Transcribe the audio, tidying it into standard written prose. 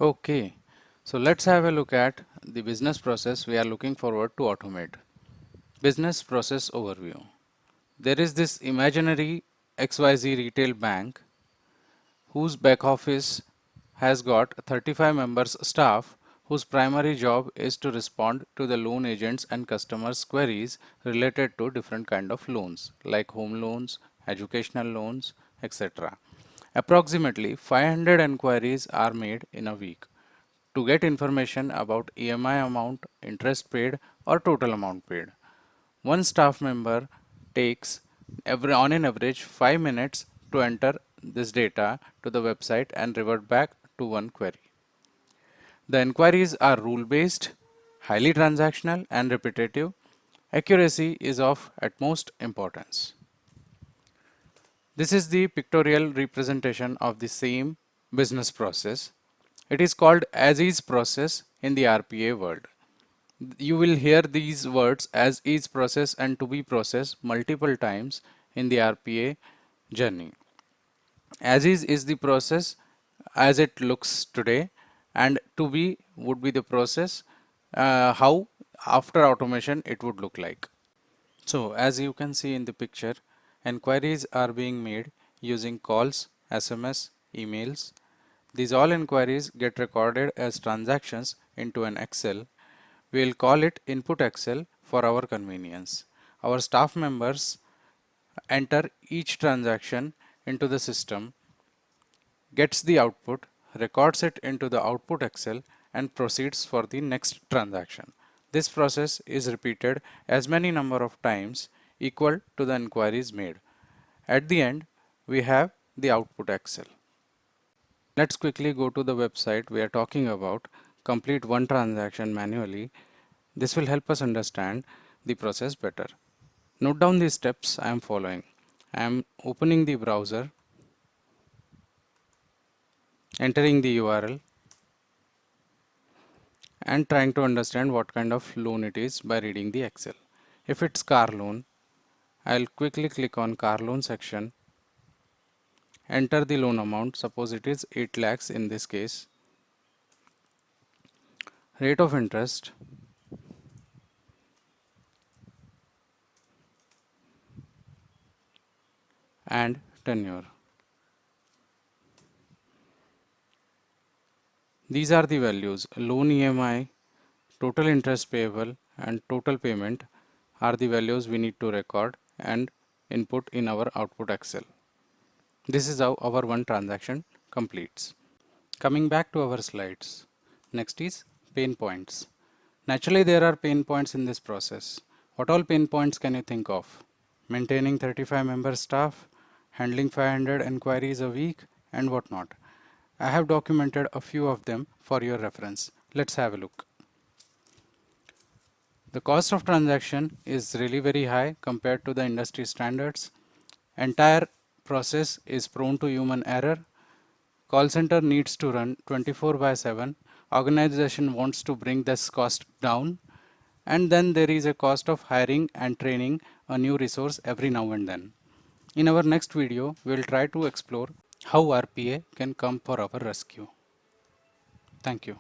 Okay, so let's have a look at the business process we are looking forward to automate. Business process overview. There is this imaginary XYZ retail bank whose back office has got 35 members staff whose primary job is to respond to the loan agents and customers queries related to different kind of loans like home loans, educational loans, etc. Approximately 500 inquiries are made in a week to get information about EMI amount, interest paid or total amount paid. One staff member takes on an average 5 minutes to enter this data to the website and revert back to one query. The inquiries are rule-based, highly transactional and repetitive. Accuracy is of utmost importance. This is the pictorial representation of the same business process. It is called as-is process in the RPA world. You will hear these words as is process and to be process multiple times in the RPA journey. As is the process as it looks today, and to be would be the process how after automation it would look like. So as you can see in the picture, inquiries are being made using calls, SMS, emails. These all inquiries get recorded as transactions into an Excel. We'll call it input Excel for our convenience. Our staff members enter each transaction into the system, gets the output, records it into the output Excel and proceeds for the next transaction. This process is repeated as many number of times equal to the inquiries made. At the end, we have the output Excel. Let's quickly go to the website we are talking about, complete one transaction manually. This will help us understand the process better. Note down the steps I am following. I am opening the browser, entering the URL and trying to understand what kind of loan it is by reading the Excel. If it's car loan, I'll quickly click on car loan section, enter the loan amount, suppose it is 8 lakhs in this case, rate of interest, and tenure. These are the values: loan EMI, total interest payable and total payment are the values we need to record and input in our output Excel. This is how our one transaction completes. Coming back to our slides. Next is pain points. Naturally, there are pain points in this process. What all pain points can you think of? Maintaining 35 member staff, handling 500 inquiries a week, and whatnot. I have documented a few of them for your reference. Let's have a look. The cost of transaction is really very high compared to the industry standards. Entire process is prone to human error. Call center needs to run 24/7. Organization wants to bring this cost down. And then there is a cost of hiring and training a new resource every now and then. In our next video, we will try to explore how RPA can come for our rescue. Thank you.